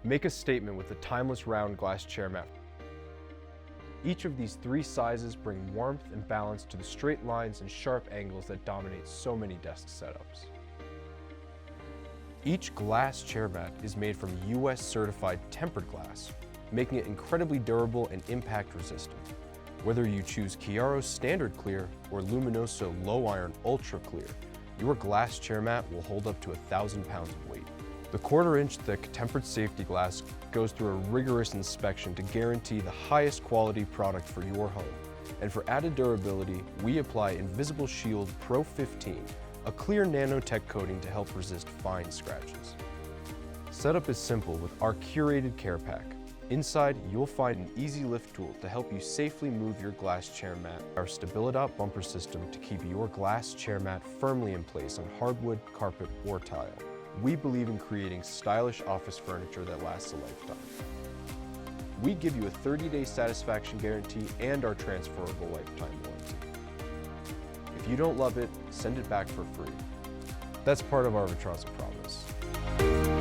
Make a statement with the timeless round glass chair mat. Each of these 3 sizes bring warmth and balance to the straight lines and sharp angles that dominate so many desk setups. Each glass chair mat is made from US certified tempered glass, making it incredibly durable and impact resistant. Whether you choose Chiaro's Standard Clear or Luminoso Low Iron Ultra Clear, your glass chair mat will hold up to 1,000 pounds of weight. The 1/4-inch thick tempered safety glass goes through a rigorous inspection to guarantee the highest quality product for your home. And for added durability, we apply Invisible Shield Pro 15, a clear nanotech coating to help resist fine scratches. Setup is simple with our curated care pack. Inside, you'll find an easy lift tool to help you safely move your glass chair mat, our Stabilidot bumper system to keep your glass chair mat firmly in place on hardwood, carpet, or tile. We believe in creating stylish office furniture that lasts a lifetime. We give you a 30-day satisfaction guarantee and our transferable lifetime warranty. If you don't love it, send it back for free. That's part of our Vitrazza promise.